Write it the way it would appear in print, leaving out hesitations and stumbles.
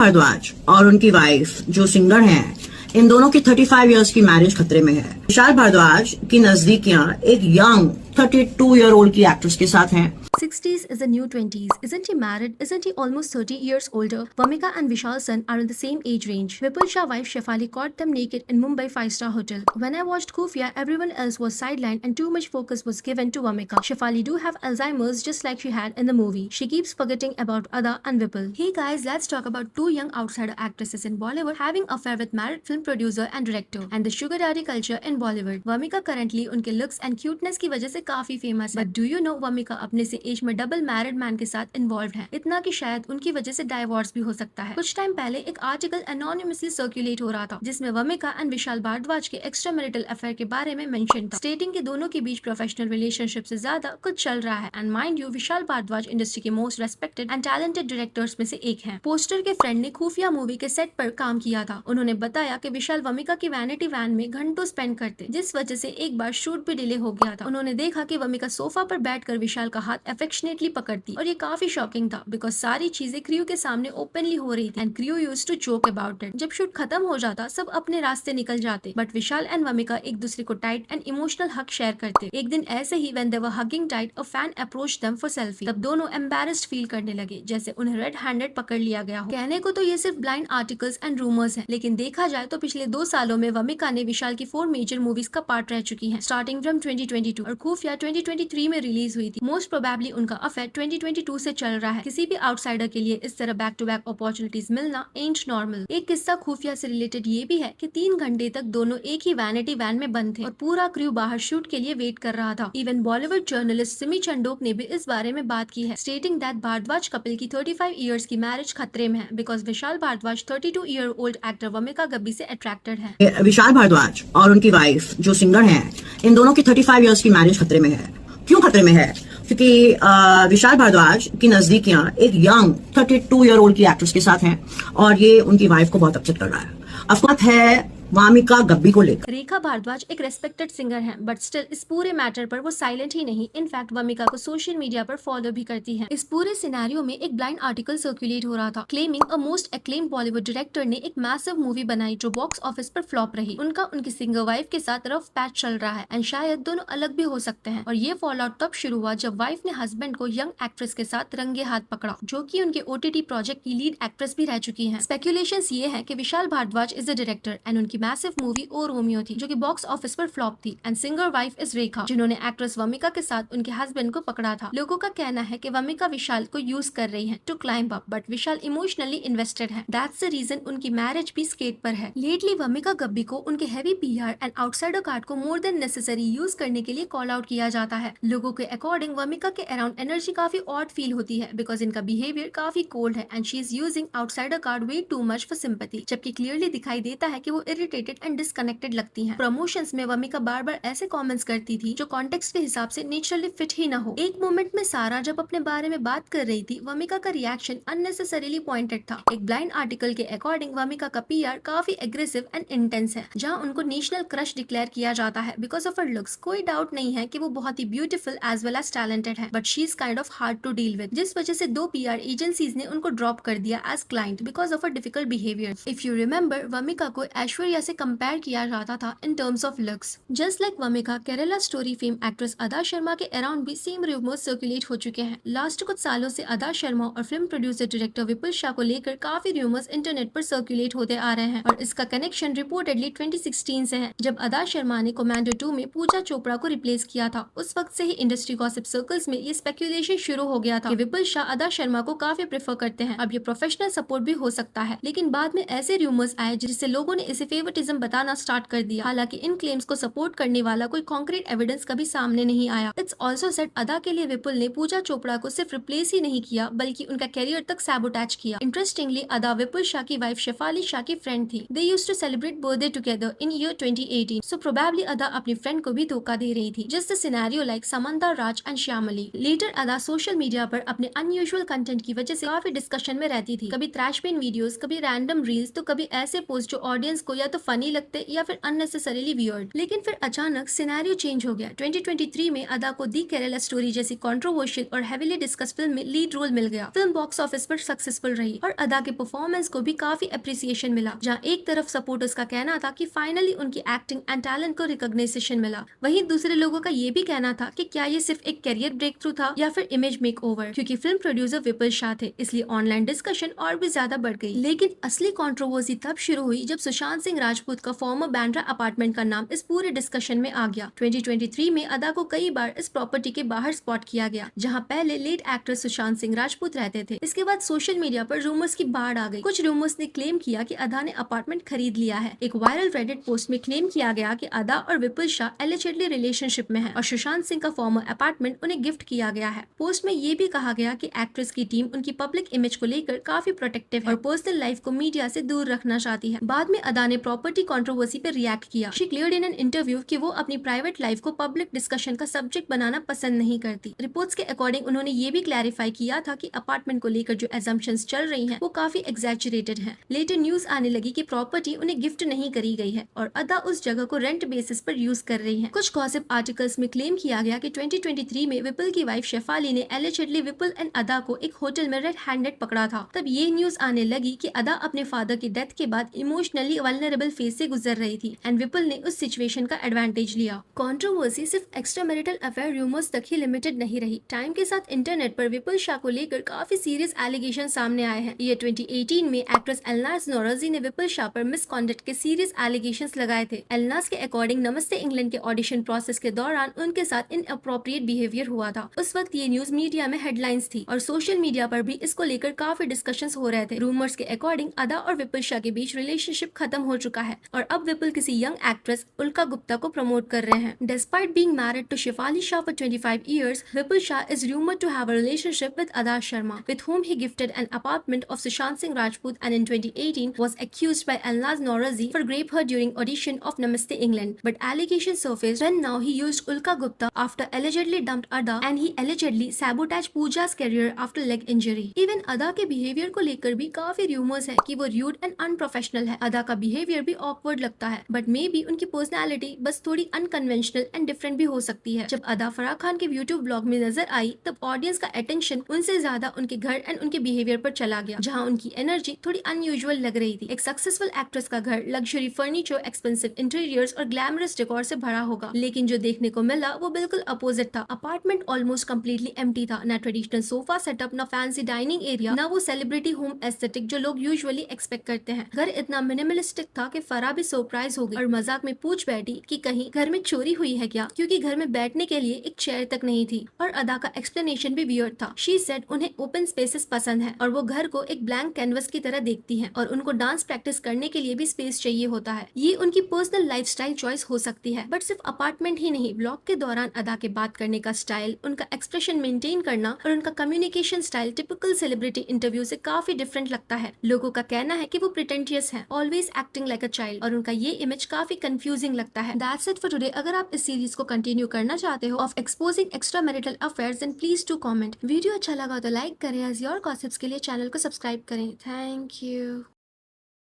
भारद्वाज और उनकी वाइफ जो सिंगर हैं, इन दोनों की 35 इयर्स की मैरिज खतरे में है। विशाल भारद्वाज की नजदीकियां एक यंग 32 ईयर ओल्ड की एक्ट्रेस के साथ हैं। 60s is the new 20s. Isn't he married? Isn't he almost 30 years older? Vamika and Vishal's son are in the same age range. Vipul Shah wife Shefali caught them naked in Mumbai 5-star hotel. When I watched Khufia, everyone else was sidelined and too much focus was given to Vamika. Shefali do have Alzheimer's just like she had in the movie. She keeps forgetting about Ada and Vipul. Hey guys, let's talk about two young outsider actresses in Bollywood having affair with married film producer and director and the sugar daddy culture in Bollywood. Vamika currently उनके looks and cuteness की वजह से काफी famous है. But do you know Vamika अपने से as में double married man के साथ इन्वॉल्व है, इतना कि शायद उनकी वजह से डाइवोर्स भी हो सकता है। कुछ टाइम पहले एक आर्टिकल एनोनिमसली सर्कुलेट हो रहा था जिसमें वमिका एंड विशाल भारद्वाज के एक्स्ट्रा मैरिटल अफेयर के बारे में मेंशन था, स्टेटिंग कि दोनों के बीच प्रोफेशनल रिलेशनशिप से ज्यादा कुछ चल रहा है। And mind you, Vishal Bhardwaj industry के most respected and talented directors में से एक हैं। पोस्टर के फ्रेंड ने खुफिया मूवी के सेट पर काम किया था। उन्होंने बताया कि विशाल वमिका की वैनिटी वैन में घंटों स्पेंड करते, जिस वजह से एक बार शूट भी डिले हो गया था। उन्होंने देखा कि वमिका सोफा पर बैठकर विशाल का हाथ अफेक्शनेटली पकड़ती और ये काफी शॉकिंग था बिकॉज सारी चीजें क्रू के सामने ओपनली हो रही थी and crew used to joke about it. जब शूट खत्म हो जाता सब अपने रास्ते निकल जाते, बट विशाल एंड वमिका एक दूसरे को tight and emotional hug share करते। एक दिन ऐसे ही when they were hugging tight a fan approached them for selfie, तब दोनों एम्बैरेस्ड फील करने लगे जैसे उन्हें रेड हैंडेड पकड़ लिया गया हो। कहने को तो ये सिर्फ ब्लाइंड आर्टिकल्स एंड रूमर्स हैं, लेकिन देखा जाए तो पिछले 2 सालों में वमिका ने विशाल की 4 मेजर मूवीज का पार्ट रह चुकी हैं, स्टार्टिंग फ्रॉम 2022 और खुफिया 2023 में रिलीज हुई थी। मोस्ट प्रोबेबली उनका अफेयर 2022 से चल रहा है। किसी भी आउटसाइडर के लिए इस तरह बैक टू बैक अपॉर्चुनिटीज मिलना एंड नॉर्मल। एक किस्सा खुफिया से रिलेटेड ये भी है कि 3 घंटे तक दोनों एक ही वैनिटी वैन में बंद थे और पूरा क्रू बाहर शूट के लिए वेट कर रहा था। इवन बॉलीवुड जर्नलिस्ट सिमी चंडोक ने भी इस बारे में बात की है, स्टेटिंग दैट भारद्वाज कपल की 35 इयर्स की मैरिज खतरे में है because Vishal Bhardwaj 32 year old actor Wamiqa Gabbi से अट्रैक्टेड है। विशाल भारद्वाज और उनकी वाइफ जो सिंगर हैं, इन दोनों की 35 इयर्स की मैरिज खतरे में है। क्यों खतरे में है? क्योंकि विशाल भारद्वाज की नजदीकियां एक यंग 32 ईयर ओल्ड की एक्ट्रेस के साथ हैं और ये उनकी वाइफ को बहुत अपसेट कर रहा है। अफवाह है वामिका गब्बी को लेकर। रेखा भारद्वाज एक रेस्पेक्टेड सिंगर हैं, बट स्टिल इस पूरे मैटर पर वो साइलेंट ही नहीं, इनफैक्ट वमिका को सोशल मीडिया पर फॉलो भी करती हैं। इस पूरे सिनेरियो में एक ब्लाइंड आर्टिकल सर्कुलेट हो रहा था claiming a most acclaimed Bollywood director ने एक मैसिव मूवी बनाई जो बॉक्स ऑफिस पर फ्लॉप रही। उनका उनकी सिंगर वाइफ के साथ रफ पैच चल रहा है एंड शायद दोनों अलग भी हो सकते हैं। और ये फॉल आउट तब शुरू हुआ जब वाइफ ने हस्बैंड को यंग एक्ट्रेस के साथ रंगे हाथ पकड़ा, जो की उनके OTT प्रोजेक्ट की लीड एक्ट्रेस भी रह चुकी है। स्पेकुलेशंस ये है कि Vishal Bhardwaj is the director and उनकी मैसिव मूवी रोमियो थी जो कि बॉक्स ऑफिस पर फ्लॉप थी and singer wife is Rekha जिन्होंने एक्ट्रेस वमिका के साथ उनके हस्बैंड को पकड़ा था। लोगों का कहना है कि वमिका विशाल को यूज कर रही है to climb up, but Vishal emotionally invested है। दैट्स द रीजन उनकी मैरिज भी स्केट पर है। लेटली वमिका गब्बी को उनके heavy PR and outsider card को मोर देन नेसेसरी यूज करने के लिए कॉल आउट किया जाता है। लोगों के अकॉर्डिंग वमिका के अराउंड एनर्जी काफी ऑड फील होती है बिकॉज इनका बिहेवियर काफी कोल्ड है and she is using outsider card way too much for sympathy, जबकि क्लियरली दिखाई देता है कि वो इरिटेटेड एंड डिस्कनेक्टेड लगती हैं। प्रमोशंस में वमिका बार बार ऐसे कमेंट्स करती थी जो कॉन्टेक्स्ट के हिसाब से नेचुरली फिट ही ना हो। एक मोमेंट में सारा जब अपने बारे में बात कर रही थी, वमिका का रिएक्शन अननेसेसरीली पॉइंटेड था। एक ब्लाइंड आर्टिकल के अकॉर्डिंग वमिका का PR काफी एग्रेसिव एंड इंटेंस है, जहां उनको नेशनल क्रश डिक्लेयर किया जाता है बिकॉज ऑफ हर लुक्स। कोई डाउट नहीं है कि वो बहुत ही beautiful as well as talented है, but she is kind of hard to deal with, जिस वजह से 2 PR एजेंसीज ने उनको ड्रॉप कर दिया as client because of her difficult behaviour. If you remember, Wamiqa को ऐश्वर्या से कंपेयर किया जाता था in terms of looks. Just like Wamiqa, Kerala story fame actress Adah Sharma के अराउंड भी सेम रूमर्स सर्कुलेट हो चुके हैं। लास्ट कुछ सालों से अदा शर्मा और फिल्म प्रोड्यूसर डायरेक्टर विपुल शाह को लेकर काफी रूमर्स इंटरनेट पर सर्कुलेट होते आ रहे हैं और इसका कनेक्शन रिपोर्टेडली 2016 से है, जब अदा शर्मा ने कमांडो 2 में पूजा चोपड़ा को रिप्लेस किया था। उस वक्त से ही इंडस्ट्री गॉसिप सर्कल्स में ये स्पेकुलेशन शुरू हो गया था कि विपुल शाह अदा शर्मा को काफी प्रेफर करते हैं। अब ये प्रोफेशनल सपोर्ट भी हो सकता है, लेकिन बाद में ऐसे रूमर्स आए जिससे लोगों ने इसे फेवरेटिज्म बताना स्टार्ट कर दिया। हालांकि इन क्लेम्स को सपोर्ट करने वाला कोई कॉन्क्रीट एविडेंस कभी सामने नहीं आया। इट्स ऑल्सो सेड अदा के लिए विपुल ने पूजा चोपड़ा को सिर्फ रिप्लेस ही नहीं किया बल्कि उनका कैरियर तक सैबोटैज किया। इंटरेस्टिंगली अदा विपुल शाह की वाइफ शेफाली शाह की फ्रेंड थी। They used to celebrate birthday together in year 2018, so probably Ada अपनी फ्रेंड को भी धोखा दे रही थी, just the scenario like Samantha Raj and Shyamali. Later Ada social media पर अपने अनयूजुअल कंटेंट की वजह से काफी डिस्कशन में रहती थी, कभी ट्रैश पेन वीडियोस, कभी रैंडम रील्स, तो कभी ऐसे पोस्ट जो ऑडियंस को या तो फनी लगते या फिर अननेसेसरीली वियर्ड। लेकिन फिर अचानक सिनेरियो चेंज हो गया। 2023 में अदा को दी केरला स्टोरी जैसी कंट्रोवर्शियल और हेवीली डिस्कस फिल्म में लीड रोल मिल गया। फिल्म बॉक्स ऑफिस पर सक्सेसफुल रही और अदा के परफॉर्मेंस को भी काफी अप्रिसिएशन मिला। जहां एक तरफ सपोर्टर्स का कहना था कि फाइनली उनकी एक्टिंग एंड टैलेंट को रिकॉग्निशन मिला, वहीं दूसरे लोगों का ये भी कहना था कि क्या ये सिर्फ एक करियर ब्रेक थ्रू था या फिर इमेज मेकओवर। क्योंकि फिल्म प्रोड्यूसर विपुल शाह थे, इसलिए ऑनलाइन डिस्कशन और भी ज्यादा बढ़ गई। लेकिन असली कंट्रोवर्सी तब शुरू हुई जब सुशांत सिंह राजपूत का फॉर्मर बैंड्रा अपार्टमेंट का नाम इस पूरे डिस्कशन में आ गया। 2023 में अदा को कई बार इस प्रॉपर्टी के बाहर स्पॉट किया गया, जहां पहले लीड एक्टर सुशांत सिंह राजपूत रहते थे। इसके बाद सोशल मीडिया पर रूमर्स की बाढ़ आ गई। कुछ रूमर्स ने क्लेम किया कि अदा ने अपार्टमेंट खरीद लिया है। एक वायरल रेडिट पोस्ट में क्लेम किया गया कि अदा और विपुल शाह एलिजेडली रिलेशनशिप में है और सुशांत सिंह का फॉर्मर अपार्टमेंट उन्हें गिफ्ट किया गया है। पोस्ट में ये भी कहा गया कि एक्ट्रेस की टीम उनकी पब्लिक इमेज को लेकर काफी प्रोटेक्टिव है और पर्सनल लाइफ को मीडिया से दूर रखना चाहती है। बाद में अदा ने प्रॉपर्टी कंट्रोवर्सी पर रिएक्ट किया। She cleared in an interview कि वो अपनी प्राइवेट लाइफ को पब्लिक डिस्कशन का सब्जेक्ट बनाना पसंद नहीं करती। रिपोर्ट्स के अकॉर्डिंग उन्होंने ये भी क्लैरिफाई किया था कि अपार्टमेंट को लेकर जो एजम्पशंस चल रही हैं वो काफी एग्जैजरेटेड हैं। लेटर न्यूज आने लगी कि प्रॉपर्टी उन्हें गिफ्ट नहीं करी गई है और अदा उस जगह को रेंट बेसिस पर यूज कर रही है। कुछ गॉसिप आर्टिकल्स में क्लेम किया गया कि 2023 में विपुल की वाइफ शेफाली ने एलिजेडली विपुल एंड अदा को एक होटल में रेड हैंडेड पकड़ा था। तब ये न्यूज आने लगी कि अदा अपने फादर की डेथ के बाद इमोशनली वल्नरेबल फेज से गुजर रही थी एंड विपुल ने उस सिचुएशन का एडवांटेज लिया। कंट्रोवर्सी सिर्फ एक्स्ट्रा मैरिटल अफेयर रूमर्स तक ही लिमिटेड नहीं रही। टाइम के साथ इंटरनेट पर विपुल शाह को लेकर काफी सीरियस एलिगेशन सामने आए हैं। ये 2018 में एक्ट्रेस एलनाज नौरोजी ने विपुल शाह पर मिसकॉन्डक्ट के सीरियस एलिगेशंस लगाए थे। एलनाज के अकॉर्डिंग नमस्ते इंग्लैंड के ऑडिशन प्रोसेस के दौरान उनके साथ इनअप्रोप्रिएट बिहेवियर हुआ था। उस वक्त ये न्यूज मीडिया में हेडलाइंस थी और सोशल मीडिया पर भी इसको लेकर काफी डिस्कशंस हो रहे थे। रूमर्स के अकॉर्डिंग अदा और विपुल शाह के बीच रिलेशनशिप खत्म हो चुका है और अब विपुल किसी यंग एक्ट्रेस उल्का गुप्ता को प्रमोट कर रहे हैं। Despite being married to Shefali Shah for 25 years, Vipul Shah is rumored to have a relationship with Ada Sharma, with whom he gifted an apartment of Sushant Singh Rajput and in 2018 was accused by Elnaz Norazi for rape her during audition of Namaste England. But allegations surfaced when now he used Ulka Gupta after allegedly dumped Ada and he allegedly sabotaged Pooja's career after leg injury. Even Ada के behavior को लेकर भी काफी rumors है कि वो rude and unprofessional है। Ada का behavior भी awkward लगता है, but maybe उनकी personality बस थोड़ी अनकन्वेंशनल एंड डिफरेंट भी हो सकती है। जब अदा फराह खान के यूट्यूब ब्लॉग में नजर आई तब ऑडियंस का अटेंशन उनसे ज्यादा उनके घर एंड उनके बिहेवियर पर चला गया, जहां उनकी एनर्जी थोड़ी अनयूजुअल लग रही थी। एक सक्सेसफुल एक्ट्रेस का घर लग्जरी फर्नीचर, एक्सपेंसिव इंटीरियर्स और ग्लैमरस डेकोर से भरा होगा, लेकिन जो देखने को मिला वो बिल्कुल अपोजिट था। अपार्टमेंट ऑलमोस्ट कम्प्लीटली एम्प्टी था। ना ट्रेडिशनल सोफा सेटअप, ना फैंसी डाइनिंग एरिया, ना वो सेलिब्रिटी होम एस्थेटिक जो लोग यूजुअली एक्सपेक्ट करते हैं। घर इतना मिनिमलिस्टिक था कि फराह भी सरप्राइज हो गई और मजाक में पूछ बैठी कि कहीं घर में चोरी हुई है क्या, क्योंकि घर में बैठने के लिए एक चेयर तक नहीं थी। और अदा का एक्सप्लेनेशन भी वियर्ड था। शी सेड उन्हें ओपन स्पेसेस पसंद है और वो घर को एक ब्लैंक कैनवस की तरह देखती हैं और उनको डांस प्रैक्टिस करने के लिए भी स्पेस चाहिए होता है। ये उनकी पर्सनल लाइफस्टाइल चॉइस हो सकती है, बट सिर्फ अपार्टमेंट ही नहीं, ब्लॉग के दौरान अदा के बात करने का स्टाइल, उनका एक्सप्रेशन मेंटेन करना और उनका communication style typical celebrity interview से काफी डिफरेंट लगता है। लोगों का कहना है कि वो प्रिटेंटियस है, always acting like a child, और उनका ये इमेज काफी कंफ्यूजिंग लगता है। That's it for today. अगर आप इस सीरीज को कंटिन्यू करना चाहते हो of exposing extra marital affairs, then please to comment. Video अच्छा लगा तो लाइक करें, एज योर गॉसिप्स के लिए चैनल को सब्सक्राइब करें। Thank you.